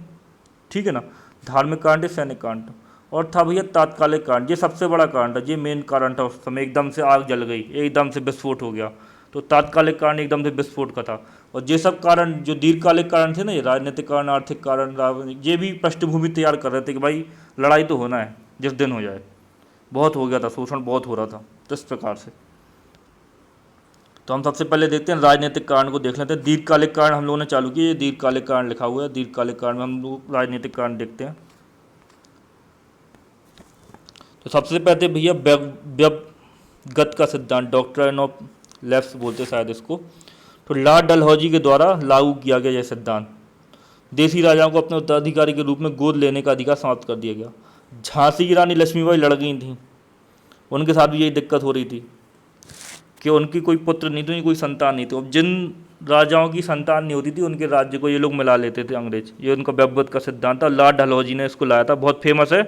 S1: ठीक है ना, धार्मिक कारण थे, सैनिक कारण थे, और था भैया तात्कालिक कारण। ये सबसे बड़ा कारण था, ये मेन कारण था। उस समय एकदम से आग जल गई, एकदम से विस्फोट हो गया, तो तात्कालिक कारण एकदम से विस्फोट का था। और ये सब कारण जो दीर्घकालिक कारण थे ना, ये राजनीतिक कारण, आर्थिक कारण, ये भी पृष्ठभूमि तैयार कर रहे थे कि भाई लड़ाई तो होना है, जिस दिन हो जाए। बहुत हो गया था, शोषण बहुत हो रहा था, तो इस प्रकार से। तो हम सबसे पहले देखते हैं राजनीतिक कारण को देख लेते हैं। दीर्घकालिक कारण हम लोगों ने चालू किया, ये दीर्घकालिक कारण लिखा हुआ है। दीर्घकालिक कारण में हम लोग राजनीतिक कारण देखते हैं। तो सबसे पहले भैया व्यवगत का सिद्धांत, डॉक्ट्रिन ऑफ लेफ्ट बोलते शायद इसको। तो लॉर्ड डलहौजी के द्वारा लागू किया गया यह सिद्धांत। देसी राजाओं को अपने उत्तराधिकारी के रूप में गोद लेने का अधिकार समाप्त कर दिया गया। झांसी की रानी लक्ष्मीबाई लड़ गई थी, उनके साथ भी यही दिक्कत हो रही थी कि उनकी कोई पुत्र नहीं थी, कोई संतान नहीं थी। अब जिन राजाओं की संतान नहीं होती थी उनके राज्य को ये लोग मिला लेते थे अंग्रेज। ये उनका व्यवगत का सिद्धांत था, लॉर्ड डलहौजी ने इसको लाया था, बहुत फेमस है।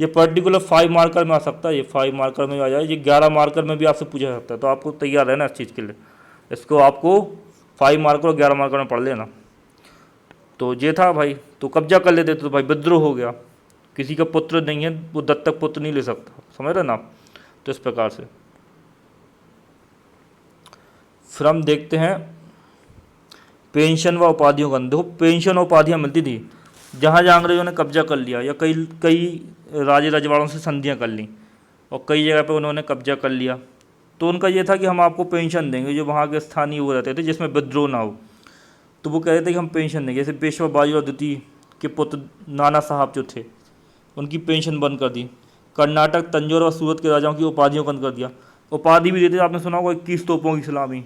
S1: ये पर्टिकुलर 5 मार्कर में आ सकता है, ये 5 मार्कर में आ जाए, ये 11 मार्कर में भी आपसे पूछा जा सकता है। तो आपको तैयार रहना इस चीज़ के लिए, इसको आपको 5 मार्कर और 11 मार्कर में पढ़ लेना। तो ये था भाई, तो कब्जा कर लेते तो भाई विद्रोह हो गया, किसी का पुत्र नहीं है वो दत्तक पुत्र नहीं ले सकता, समझ रहे ना आप। तो इस प्रकार से फिर हम देखते हैं पेंशन व उपाधियों का। देखो पेंशन और उपाधियाँ मिलती थी जहाँ जहाँ अंग्रेजों ने कब्जा कर लिया, या कई कई राजे रजवाड़ों से संधियाँ कर ली और कई जगह पे उन्होंने कब्जा कर लिया। तो उनका ये था कि हम आपको पेंशन देंगे, जो वहाँ के स्थानीय वो रहते थे जिसमें विद्रोह ना हो, तो वो कह रहे थे कि हम पेंशन देंगे। जैसे पेशवा बाजीराव द्वितीय के पुत्र नाना साहब जो थे, उनकी पेंशन बंद कर दी। कर्नाटक, तंजौर और सूरत के राजाओं की उपाधियों को बंद कर दिया। उपाधि भी देते थे, आपने सुना होगा 21 तोपों की सलामी,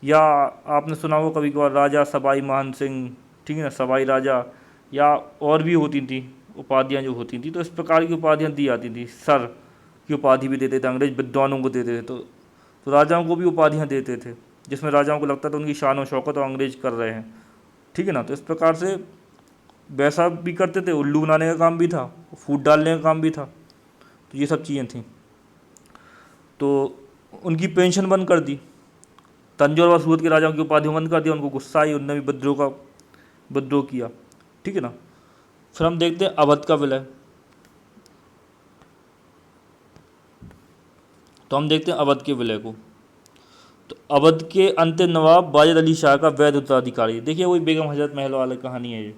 S1: या आपने सुना होगा कभी कभार राजा सवाई मान सिंह, ठीक है ना, सवाई राजा, या और भी होती थी उपाधियाँ जो होती थी। तो इस प्रकार की उपाधियाँ दी जाती थी। सर की उपाधि भी देते थे अंग्रेज, विद्वानों को देते थे। तो राजाओं को भी उपाधियाँ देते थे, जिसमें राजाओं को लगता था उनकी शान और शौकत और अंग्रेज कर रहे हैं, ठीक है ना। तो इस प्रकार से वैसा भी करते थे, उल्लू बनाने का काम भी था, फूट डालने का काम भी था। तो ये सब चीज़ें थी। तो उनकी पेंशन बंद कर दी। तंजौर व सूरत के राजाओं की उपाधि बंद कर दिया। उनको गुस्सा आई, उनने भी विद्रोह किया, ठीक है ना। फिर हम देखते हैं अवध का विलय। तो हम देखते हैं अवध के विलय को। तो अवध के अंतिम नवाब वाजिद अली शाह का वैध उत्तराधिकारी, देखिए वही बेगम हजरत महल वाली कहानी है ये।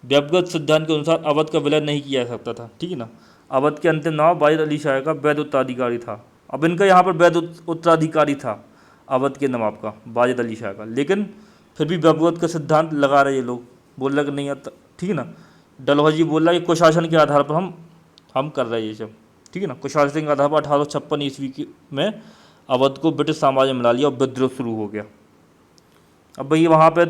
S1: व्यवगत सिद्धांत के अनुसार अवध का विलय नहीं किया जा सकता था, ठीक है ना। अवध के अंतिम नवाब वाजिद अली शाह का वैध उत्तराधिकारी था। अब इनका यहाँ पर वैध उत्तराधिकारी था अवध के नवाब का, वाजिद अली शाह का, लेकिन फिर भी व्यवगत का सिद्धांत लगा रहे ये लोग, बोल रहे कि नहीं आता, ठीक है ना। डलहौजी बोल रहा है कि कुशासन के आधार पर हम कर रहे हैं ये सब, ठीक है ना। कुशासन के आधार पर 1856 ईस्वी में अवध को ब्रिटिश साम्राज्य में मिला लिया और विद्रोह शुरू हो गया। अब भाई वहाँ पे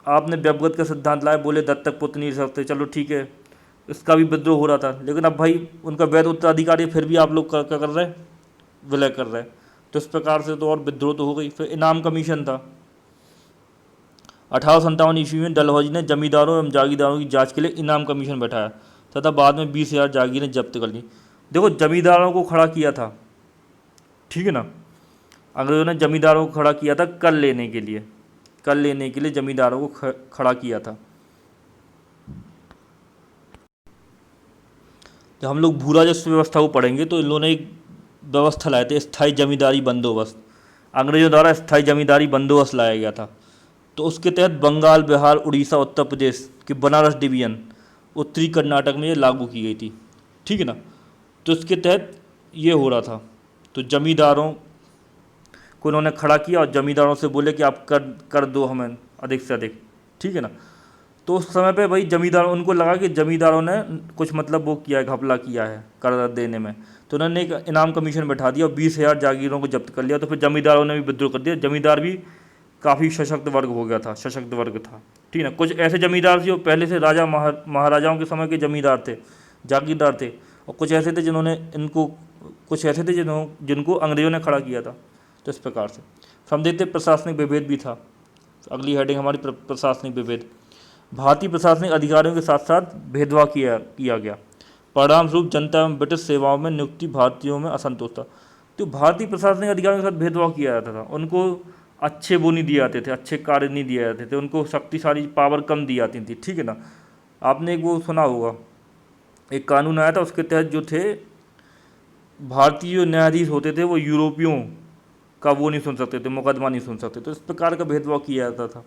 S1: आपने व्यवगत का सिद्धांत लाए, बोले दत्तक पुत्र नहीं सकते, चलो ठीक है, इसका भी विद्रोह हो रहा था। लेकिन अब भाई उनका वैध उत्तराधिकारी, फिर भी आप लोग क्या कर रहे हैं, विलय कर रहे हैं। तो इस प्रकार से तो और विद्रोह तो हो गई। फिर इनाम कमीशन था। 1857 ईस्वी में डलहौजी ने जमींदारों एवं जागीरदारों की जांच के लिए इनाम कमीशन बैठाया तथा बाद में 20,000 जागीरें जब्त कर ली। देखो जमींदारों को खड़ा किया था, ठीक है ना। अंग्रेजों ने जमींदारों को खड़ा किया था कर लेने के लिए जमींदारों को खड़ा किया था। जब हम लोग भू राजस्व व्यवस्था को पढ़ेंगे तो इन लोगों ने एक व्यवस्था लाए थे, स्थायी जमींदारी बंदोबस्त। अंग्रेजों द्वारा स्थायी जमींदारी बंदोबस्त लाया गया था। तो उसके तहत बंगाल, बिहार, उड़ीसा, उत्तर प्रदेश की बनारस डिवीजन, उत्तरी कर्नाटक में ये लागू की गई थी, ठीक है ना। तो इसके तहत ये हो रहा था। तो जमींदारों को उन्होंने खड़ा किया और जमींदारों से बोले कि आप कर दो हमें अधिक से अधिक, ठीक है ना। तो उस समय पे भाई जमींदारों, उनको लगा कि जमींदारों ने कुछ मतलब वो किया है, घपला किया है कर देने में। तो उन्होंने एक इनाम कमीशन बैठा दिया और 20,000 जागीरों को जब्त कर लिया। तो फिर जमींदारों ने भी विद्रोह कर दिया। जमींदार भी काफ़ी सशक्त वर्ग हो गया था, सशक्त वर्ग था, ठीक है ना। कुछ ऐसे जमींदार थे जो पहले से राजा महाराजाओं के समय के जमींदार थे, जागीरदार थे, और कुछ ऐसे थे जिनको अंग्रेजों ने खड़ा किया था। तो इस प्रकार से हम देखते प्रशासनिक विभेद भी था। अगली हेडिंग हमारी प्रशासनिक विभेद। भारतीय प्रशासनिक अधिकारियों के साथ साथ भेदभाव किया गया। परिणाम स्वरूप जनता एवं ब्रिटिश सेवाओं में नियुक्ति भारतीयों में असंतोष था। तो भारतीय प्रशासनिक अधिकारियों के साथ भेदभाव किया जाता था। उनको अच्छे वो नहीं दिए जाते थे, अच्छे कार्य नहीं दिए जाते थे, उनको शक्तिशाली पावर कम दी जाती थी, ठीक है ना। आपने एक वो सुना होगा, एक कानून आया था, उसके तहत जो थे भारतीय जो न्यायाधीश होते थे वो यूरोपियों का वो नहीं सुन सकते थे, मुकदमा नहीं सुन सकते, तो इस प्रकार का भेदभाव किया जाता था।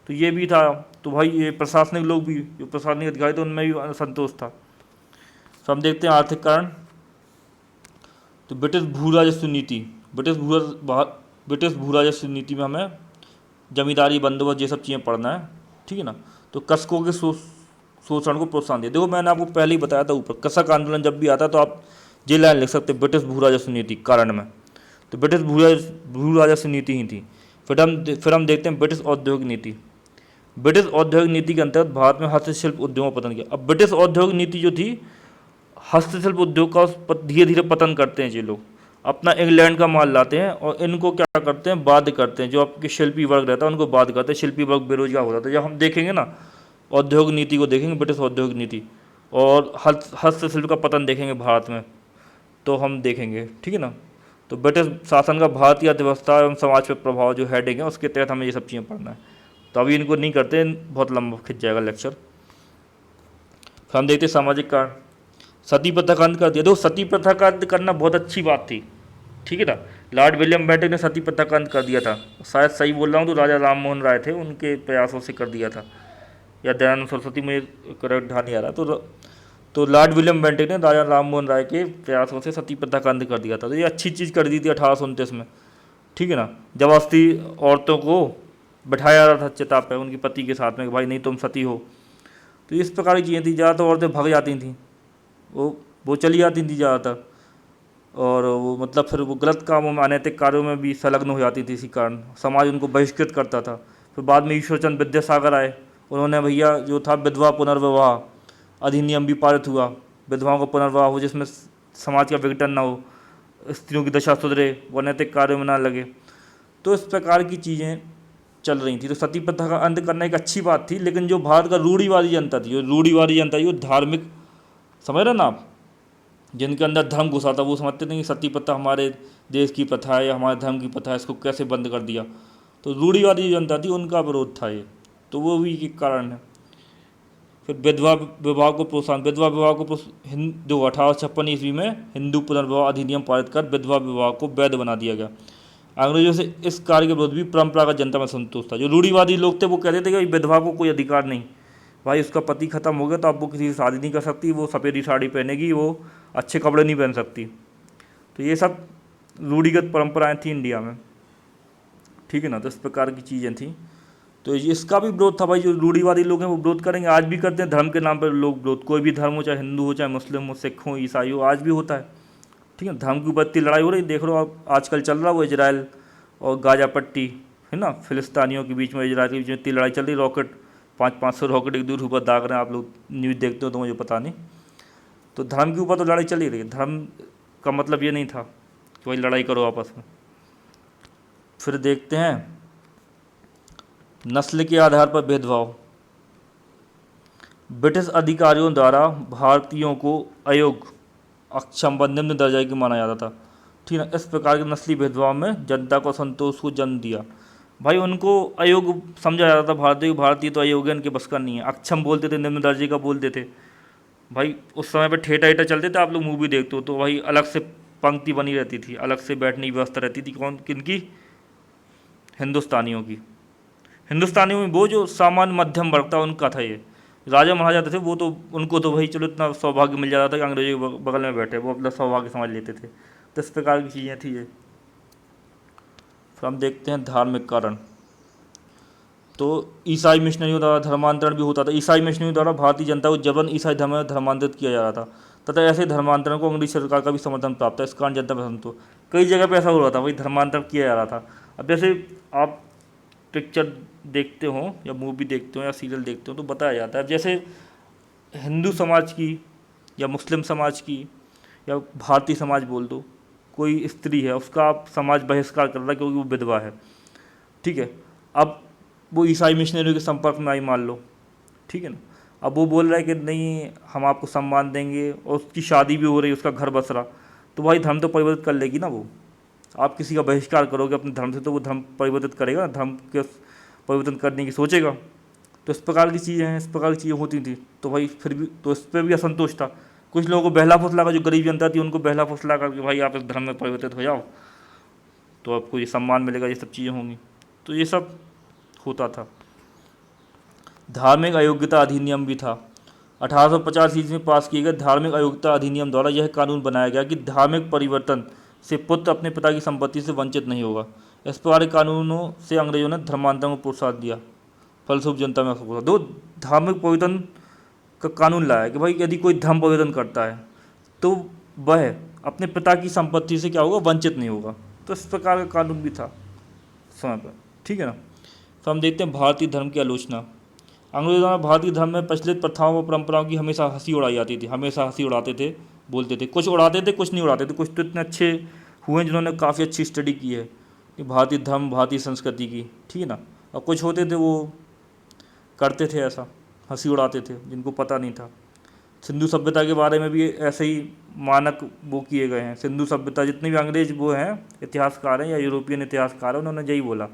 S1: तो ये भी था। तो भाई ये प्रशासनिक लोग भी, जो प्रशासनिक अधिकारी थे, उनमें भी असंतोष था। तो हम देखते हैं आर्थिक कारण। तो ब्रिटिश भू राजस्व नीति, ब्रिटिश भू राजस्व नीति में हमें जमींदारी बंदोबस्त ये सब चीज़ें पढ़ना है, ठीक है ना। तो कसकों के शोषण को प्रोत्साहन दिया। देखो मैंने आपको पहले ही बताया था ऊपर, कसक आंदोलन जब भी आता है तो आप ये लाइन लिख सकते ब्रिटिश भू राजस्व नीति कारण में। तो ब्रिटिश भू राजस्व नीति ही थी। फिर हम देखते हैं ब्रिटिश औद्योगिक नीति। ब्रिटिश औद्योगिक नीति के अंतर्गत भारत में हस्तशिल्प उद्योगों का पतन किया। अब ब्रिटिश औद्योगिक नीति जो थी, हस्तशिल्प उद्योग का धीरे धीरे पतन करते हैं ये लोग, अपना इंग्लैंड का माल लाते हैं और इनको क्या करते हैं, बाध्य करते हैं। जो आपके शिल्पी वर्ग रहता है उनको बाध्य करते हैं, शिल्पी वर्ग बेरोजगार हो जाता है। जब हम देखेंगे ना औद्योगिक नीति को देखेंगे, ब्रिटिश औद्योगिक नीति, और हस्तशिल्प का पतन देखेंगे भारत में, तो हम देखेंगे, ठीक है ना। तो ब्रिटिश शासन का भारतीय अर्थव्यवस्था एवं समाज पर प्रभाव जो हेडिंग है, उसके तहत हमें ये सब चीज़ें पढ़ना है। तो अभी इनको नहीं करते, बहुत लंबा खिंच जाएगा लेक्चर। फिर हम देखते हैं सामाजिक कारण। सती प्रथा का अंत कर दिया। देखो सती प्रथा का अंत करना बहुत अच्छी बात थी, ठीक है ना। लॉर्ड विलियम बेंटिक ने सती प्रथा का अंत कर दिया था। शायद सही बोल रहा हूँ तो राजा राम मोहन राय थे, उनके प्रयासों से कर दिया था, या दयानंद सरस्वती, मुझे करेक्ट ध्यान नहीं आ रहा। तो लॉर्ड विलियम बेंटिक ने राजा राम मोहन राय के प्रयासों से सती प्रथा का अंत कर दिया था। तो ये अच्छी चीज़ कर दी थी 1829 में, ठीक है ना। जबरदस्ती औरतों को बैठाया जा रहा था चिता पे उनके पति के साथ में कि भाई नहीं तुम सती हो। तो इस प्रकार की चीज़ें थी। ज़्यादातर औरतें भाग जाती थीं, वो चली जाती थी ज़्यादातर, और वो मतलब फिर वो गलत कामों में, अनैतिक कार्यों में भी संलग्न हो जाती थी। इसी कारण समाज उनको बहिष्कृत करता था। फिर बाद में ईश्वरचंद्र विद्यासागर आए, उन्होंने भैया जो था विधवा पुनर्विवाह अधिनियम भी पारित हुआ, विधवाओं का पुनर्विवाह हो जिसमें समाज का विघटन ना हो, स्त्रियों की दशा सुधरे, वो अनैतिक कार्यों में ना लगे। तो इस प्रकार की चीज़ें चल रही थी। तो सती प्रथा का अंत करना एक अच्छी बात थी। लेकिन जो भारत का रूढ़िवादी जनता थी, जो रूढ़िवादी जनता थी, वो धार्मिक, समझ रहे ना आप, जिनके अंदर धर्म घुसा था, वो समझते थे कि सती प्रथा हमारे देश की प्रथा है या हमारे धर्म की प्रथा है, इसको कैसे बंद कर दिया। तो रूढ़िवादी जो जनता थी उनका विरोध था ये, तो वो भी एक कारण है। फिर विधवा विवाह को प्रोत्साहन। विधवा विवाह को जो 1856 ईस्वी में हिंदू पुनर्विवाह अधिनियम पारित कर विधवा विवाह को वैध बना दिया गया। अंग्रेजों से इस कार्य के विरोध भी परंपरागत जनता में संतोष था। जो रूढ़िवादी लोग थे वो कहते थे कि विधवा को कोई अधिकार नहीं, भाई उसका पति खत्म हो गया तो अब वो किसी से शादी नहीं कर सकती, वो सफ़ेदी साड़ी पहनेगी, वो अच्छे कपड़े नहीं पहन सकती। तो ये सब रूढ़िगत परंपराएं थी इंडिया में, ठीक है ना। तो इस प्रकार की चीज़ें थी। तो इसका भी विरोध था। भाई जो रूढ़िवादी लोग हैं वो विरोध करेंगे, आज भी करते हैं धर्म के नाम पर लोग विरोध। कोई भी धर्म हो, चाहे हिंदू हो, चाहे मुस्लिम हो, सिख हो, ईसाई हो, आज भी होता है, ठीक है। धर्म के ऊपर इतनी लड़ाई हो रही, देख लो आप आजकल चल रहा वो इजराइल और गाजा पट्टी, है ना, फिलिस्तीनियों के बीच में, इजराइल के बीच में इतनी लड़ाई चल रही। रॉकेट 500 रॉकेट एक दूर ऊपर दाग रहे हैं, आप लोग न्यूज़ देखते हो तो मुझे पता नहीं। तो धर्म के ऊपर तो लड़ाई चल ही रही है। धर्म का मतलब ये नहीं था कि भाई लड़ाई करो आपस में। फिर देखते हैं नस्ल के आधार पर भेदभाव। ब्रिटिश अधिकारियों द्वारा भारतीयों को अयोग्य, अक्षम व निम्न दर्जा की माना जाता था, ठीक है। इस प्रकार के नस्ली भेदभाव में जनता को असंतोष को जन्म दिया। भाई उनको अयोग्य समझा जाता था, भारतीय तो अयोग्य, इनके बस का नहीं है। अक्षम बोलते थे, निम्न दर्जे का बोलते थे। भाई उस समय पे ठेठा ईटा चलते थे, आप लोग मूवी देखते हो तो भाई अलग से पंक्ति बनी रहती थी, अलग से बैठने की व्यवस्था रहती थी। कौन, किनकी? हिंदुस्तानियों की। हिंदुस्तानियों में वो जो सामान्य मध्यम वर्ग था उनका था ये। राजा महाराजा थे वो तो, उनको तो भाई चलो इतना सौभाग्य मिल जाता था कि अंग्रेजों के बगल में बैठे, वो अपना सौभाग्य समझ लेते थे। तो इस प्रकार की चीज़ें थी ये। फिर हम देखते हैं धार्मिक कारण। तो ईसाई मिशनरियों द्वारा धर्मांतरण भी होता था। ईसाई मिशनरियों द्वारा भारतीय जनता को जबरन ईसाई धर्म में धर्मांतरित किया जा रहा था तथा ऐसे धर्मांतरण को अंग्रेज सरकार का भी समर्थन प्राप्त था। इस कारण जनता में असंतोष, कई जगह पे ऐसा हो रहा था, भाई धर्मांतरण किया जा रहा था। अब जैसे आप पिक्चर देखते हो या मूवी देखते हो या सीरियल देखते हो तो बताया जाता है, जैसे हिंदू समाज की या मुस्लिम समाज की या भारतीय समाज बोल दो, कोई स्त्री है उसका आप समाज बहिष्कार कर रहा है क्योंकि वो विधवा है, ठीक है। अब वो ईसाई मिशनरियों के संपर्क में आई मान लो, ठीक है ना। अब वो बोल रहा है कि नहीं हम आपको सम्मान देंगे, और उसकी शादी भी हो रही है, उसका घर बस रहा, तो भाई धर्म तो परिवर्तित कर लेगी ना वो। आप किसी का बहिष्कार करोगे अपने धर्म से तो वो धर्म परिवर्तित करेगा ना, धर्म के परिवर्तन करने की सोचेगा। तो इस प्रकार की चीज़ें हैं, इस प्रकार की चीज़ें होती थी। तो भाई फिर भी तो इस पर भी असंतोष था। कुछ लोगों को बहला फुसला कर, जो गरीब जनता थी उनको बहला फुसला करके भाई आप इस धर्म में परिवर्तित हो जाओ, तो आपको ये सम्मान मिलेगा, ये सब चीज़ें होंगी। तो ये सब होता था। धार्मिक अयोग्यता अधिनियम भी था। 1850 ईस्वी में पास किए गए धार्मिक अयोग्यता अधिनियम द्वारा यह कानून बनाया गया कि धार्मिक परिवर्तन से पुत्र अपने पिता की संपत्ति से वंचित नहीं होगा। इस प्रकार के कानूनों से अंग्रेजों ने धर्मांतरण को प्रोत्साहन दिया, फलस्वरूप जनता में अफसोस। दो धार्मिक परिवर्तन का कानून लाया कि भाई यदि कोई धर्म परिवर्तन करता है तो वह अपने पिता की संपत्ति से क्या होगा, वंचित नहीं होगा। तो इस प्रकार का कानून भी था समय पर, ठीक है ना। तो हम देखते हैं भारतीय धर्म की आलोचना। अंग्रेजों द्वारा भारतीय धर्म में प्रचलित प्रथाओं और परंपराओं की हमेशा हंसी उड़ाई जाती थी, हमेशा हंसी उड़ाते थे, बोलते थे। कुछ उड़ाते थे, कुछ नहीं उड़ाते थे। कुछ तो इतने अच्छे हुए जिन्होंने काफ़ी अच्छी स्टडी की है कि भारतीय धर्म, भारतीय संस्कृति की, ठीक है ना। और कुछ होते थे वो करते थे ऐसा, हंसी उड़ाते थे, जिनको पता नहीं था। सिंधु सभ्यता के बारे में भी ऐसे ही मानक वो किए गए हैं। सिंधु सभ्यता, जितने भी अंग्रेज वो हैं इतिहासकार हैं या यूरोपियन इतिहासकार हैं, उन्होंने यही बोला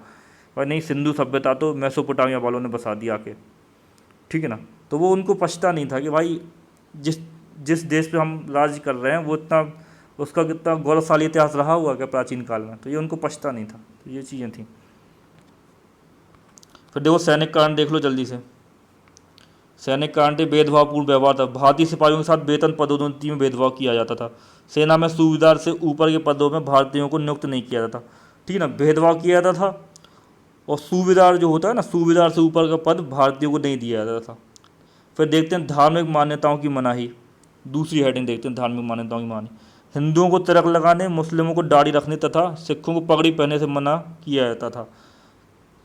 S1: और नहीं, सिंधु सभ्यता तो मेसोपोटामिया वालों ने बसा दिया आके, ठीक है ना। तो वो उनको पछता नहीं था कि भाई जिस जिस देश पे हम राज्य कर रहे हैं वो इतना, उसका कितना गौरवशाली इतिहास रहा हुआ क्या प्राचीन काल में, तो ये उनको पछता नहीं था। तो ये चीज़ें थी। फिर देखो सैनिक कारण देख लो जल्दी से। सैनिक कारण थे भेदभावपूर्ण व्यवहार था। भारतीय सिपाहियों के साथ वेतन पदोन्नति में भेदभाव किया जाता था। सेना में सूबेदार से ऊपर के पदों में भारतीयों को नियुक्त नहीं किया जाता, ठीक है ना, भेदभाव किया जाता था। और सूबेदार जो होता है ना, सूबेदार से ऊपर का पद भारतीयों को नहीं दिया जाता था। फिर देखते हैं धार्मिक मान्यताओं की मनाही। दूसरी हेडिंग देखते हैं, धार्मिक मान्यताओं की मनाही। हिंदुओं को तिलक लगाने, मुस्लिमों को दाढ़ी रखने तथा सिखों को पगड़ी पहनने से मना किया जाता था।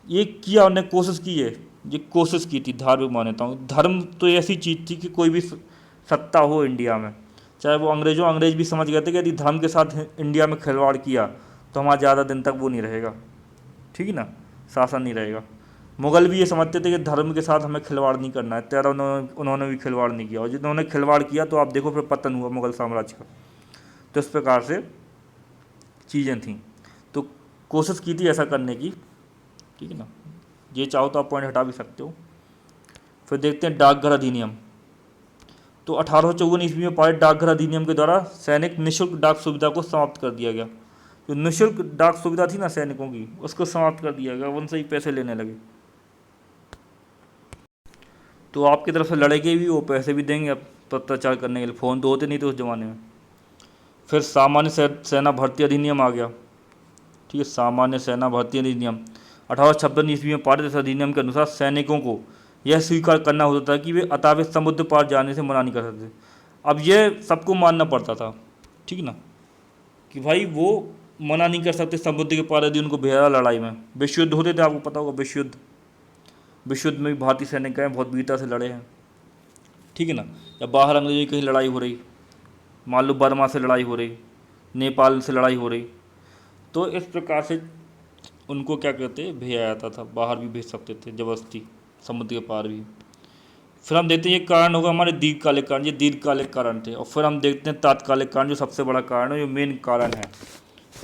S1: ये किया, उन्होंने कोशिश की है, ये कोशिश की थी धार्मिक मान्यताओं। धर्म तो ऐसी चीज़ थी कि कोई भी सत्ता हो इंडिया में, चाहे वो अंग्रेज भी समझ गए थे कि यदि धर्म के साथ इंडिया में खिलवाड़ किया तो हमारा ज़्यादा दिन तक वो नहीं रहेगा, ठीक है ना, शासन नहीं रहेगा। मुग़ल भी ये समझते थे कि धर्म के साथ हमें खिलवाड़ नहीं करना है, तेरा उन्होंने भी खिलवाड़ नहीं किया, और जिन्होंने खिलवाड़ किया तो आप देखो फिर पतन हुआ मुग़ल साम्राज्य का। तो इस प्रकार से चीज़ें थीं। तो कोशिश की थी ऐसा करने की, ठीक है ना। ये चाहो तो आप पॉइंट हटा भी सकते हो। फिर देखते हैं डाकघर अधिनियम। तो 1854 ईस्वी में पारित डाकघर अधिनियम के द्वारा सैनिक निःशुल्क डाक सुविधा को समाप्त कर दिया गया। जो निःशुल्क डाक सुविधा थी ना सैनिकों की, उसको समाप्त कर दिया गया, उनसे ही पैसे लेने लगे। तो आपकी तरफ से लड़ेंगे भी, वो पैसे भी देंगे पत्राचार करने के लिए। फ़ोन तो होते नहीं थे उस ज़माने में। फिर सामान्य सेना भर्ती अधिनियम आ गया, ठीक है, सामान्य सेना भर्ती अधिनियम 1856 ईस्वी में पारित। इस अधिनियम के अनुसार सैनिकों को यह स्वीकार करना होता था कि वे अतावित समुद्र पार जाने से मना नहीं कर सकते। अब ये सबको मानना पड़ता था, ठीक ना, कि भाई वो मना नहीं कर सकते समुद्र के पार यदि उनको भेजा लड़ाई में। विश्व युद्ध होते थे, आपको पता होगा विश्व युद्ध में भी भारतीय सैनिक गए, बहुत वीरता से लड़े हैं, ठीक है ना। या बाहर अंग्रेजों की कहीं लड़ाई हो रही, मान लो बर्मा से लड़ाई हो रही, नेपाल से लड़ाई हो रही, तो इस प्रकार से उनको क्या कहते हैं, भेजा जाता था, बाहर भी भेज सकते थे ज़बरदस्ती, समुद्र के पार भी। फिर हम देखते हैं ये कारण होगा हमारे दीर्घकालिक कारण, ये दीर्घकालिक कारण थे। और फिर हम देखते हैं तात्कालिक कारण, जो सबसे बड़ा कारण है, जो मेन कारण है,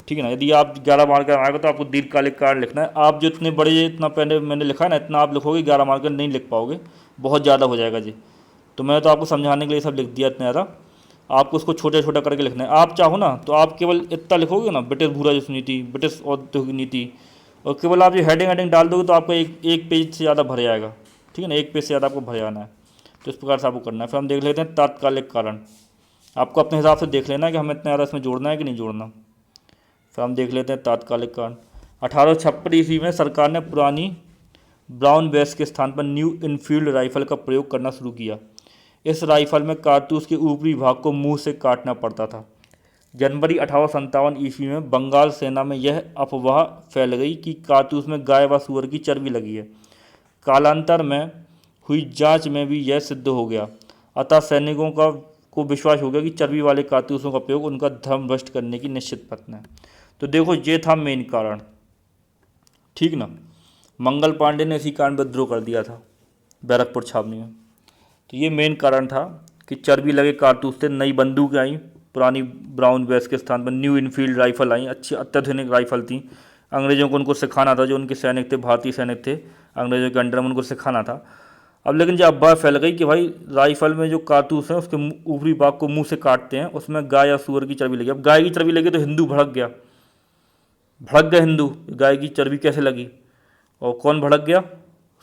S1: ठीक है ना। यदि आप 11 मार्कर आएगा तो आपको दीर्घकालिक कारण लिखना है। आप जो इतने बड़े, इतना पहले मैंने लिखा है ना, इतना आप लिखोगे 11 मार्कर नहीं लिख पाओगे, बहुत ज़्यादा हो जाएगा जी। तो मैं तो आपको समझाने के लिए सब लिख दिया इतना ज़्यादा, आपको उसको छोटा छोटा करके लिखना है। आप चाहो ना तो आप केवल इतना लिखोगे ना, ब्रिटिश भू राजस्व नीति, ब्रिटिश औद्योगिक नीति, और केवल आप ये हेडिंग डाल दोगे तो आपका एक पेज से ज़्यादा भर जाएगा, ठीक है ना, एक पेज से ज़्यादा आपको भर जाना है। तो इस प्रकार से आपको करना है। फिर हम देख लेते हैं तात्कालिक कारण। आपको अपने हिसाब से देख लेना है कि हमें इतना ज़्यादा इसमें जोड़ना है कि नहीं जोड़ना। फिर हम देख लेते हैं तात्कालिक कारण। 1856 ईस्वी में सरकार ने पुरानी ब्राउन बेस के स्थान पर न्यू इनफील्ड राइफल का प्रयोग करना शुरू किया। इस राइफल में कारतूस के ऊपरी भाग को मुंह से काटना पड़ता था। जनवरी 1857 ईस्वी में बंगाल सेना में यह अफवाह फैल गई कि कारतूस में गाय व सूअर की चर्बी लगी है। कालांतर में हुई जांच में भी यह सिद्ध हो गया। अतः सैनिकों को विश्वास हो गया कि चर्बी वाले कारतूसों का प्रयोग उनका धर्म भ्रष्ट करने की निश्चित प्रयत्न है। तो देखो ये था मेन कारण, ठीक ना। मंगल पांडे ने इसी कारण विद्रोह कर दिया था बैरकपुर छावनी में। तो ये मेन कारण था कि चर्बी लगे कारतूस से नई बंदूक आई, पुरानी ब्राउन बेस के स्थान पर न्यू इनफील्ड राइफल आई, अच्छी अत्याधुनिक राइफल थी। अंग्रेज़ों को उनको सिखाना था, जो उनके सैनिक थे, भारतीय सैनिक थे, अंग्रेज़ों के अंडर में उनको सिखाना था। अब लेकिन जब अफवाह फैल गई कि भाई राइफल में जो कारतूस हैं उसके ऊपरी भाग को मुंह से काटते हैं, उसमें गाय या सूअर की चर्बी लगी। अब गाय की चर्बी लगी तो हिंदू भड़क गया, भड़क गए हिंदू, गाय की चर्बी कैसे लगी, और कौन भड़क गया,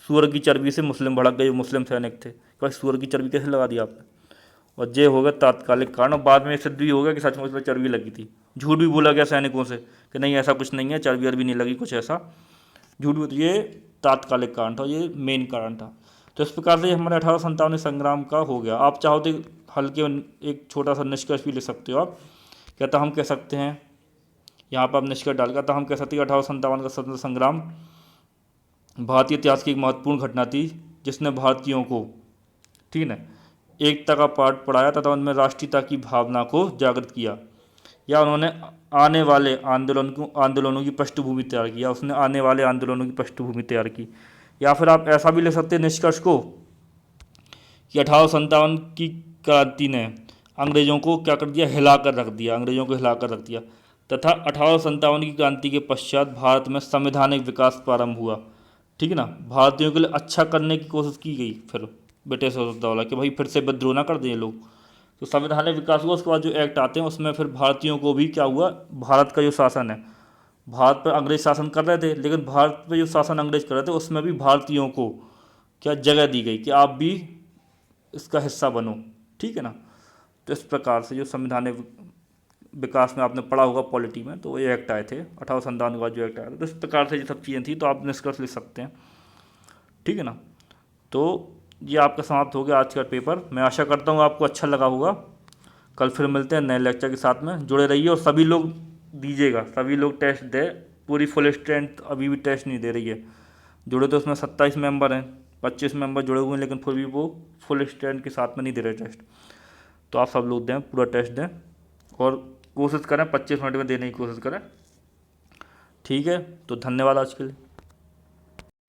S1: सूअर की चर्बी से मुस्लिम भड़क गए, जो मुस्लिम सैनिक थे, भाई सूअर की चर्बी कैसे लगा दी आपने। और ये हो गया तात्कालिक कारण, और बाद में ये सिद्ध भी हो गया कि सचमुच में चर्बी लगी थी। झूठ भी बोला गया सैनिकों से कि नहीं ऐसा कुछ नहीं है, चर्बी अरबी नहीं लगी, कुछ ऐसा झूठ भी। ये तात्कालिक कारण था, ये मेन कारण था। तो इस प्रकार से ये हमारे 1857 संग्राम का हो गया। आप चाहो तो हल्के एक छोटा सा निष्कर्ष भी ले सकते हो आप, कहता हम कह सकते हैं यहाँ पर आप निष्कर्ष डाल कर, हम कह सकते हैं 1857 का स्वतंत्रता संग्राम भारतीय इतिहास की एक महत्वपूर्ण घटना थी, जिसने भारतीयों को, ठीक है, एकता का पाठ पढ़ाया तथा उनमें राष्ट्रीयता की भावना को जागृत किया, या उन्होंने आने वाले आंदोलनों की पृष्ठभूमि तैयार की, या उसने आने वाले आंदोलनों की पृष्ठभूमि तैयार की। या फिर आप ऐसा भी ले सकते हैं निष्कर्ष को कि 1857 की क्रांति ने अंग्रेजों को क्या कर दिया, हिला कर रख दिया, अंग्रेजों को हिला कर रख दिया, तथा 1857 की क्रांति के पश्चात भारत में संवैधानिक विकास प्रारंभ हुआ। ठीक है ना, भारतीयों के लिए अच्छा करने की कोशिश की गई फिर ब्रिटिश द्वारा कि भाई फिर से विद्रोह ना कर दें ये लोग। तो संवैधानिक विकास हुआ, उसके बाद जो एक्ट आते हैं उसमें फिर भारतीयों को भी क्या हुआ, भारत का जो शासन है, भारत पर अंग्रेज शासन कर रहे थे, लेकिन भारत पर जो शासन अंग्रेज कर रहे थे उसमें भी भारतीयों को क्या जगह दी गई कि आप भी इसका हिस्सा बनो। ठीक है ना, तो इस प्रकार से जो संवैधानिक विकास में आपने पढ़ा होगा पॉलिटी में, तो ये एक्ट आए थे 1857 के बाद जो एक्ट आया था, तो इस प्रकार से ये सब चीज़ें थी, तो आप निष्कर्ष लिख सकते हैं। ठीक है ना, तो ये आपका समाप्त हो गया आज का पेपर। मैं आशा करता हूँ आपको अच्छा लगा होगा। कल फिर मिलते हैं नए लेक्चर के साथ में, जुड़े रहिए और सभी लोग दीजिएगा, सभी लोग टेस्ट दे, पूरी फुल स्ट्रेंथ अभी भी टेस्ट नहीं दे रही है। जुड़े तो उसमें 27 मेंबर हैं, 25 मेंबर जुड़े हुए हैं, लेकिन फिर भी वो फुल स्ट्रेंथ के साथ में नहीं दे रहे टेस्ट। तो आप सब लोग दें, पूरा टेस्ट दें और कोशिश करें 25 मिनट में देने की कोशिश करें। ठीक है, तो धन्यवाद आज के लिए।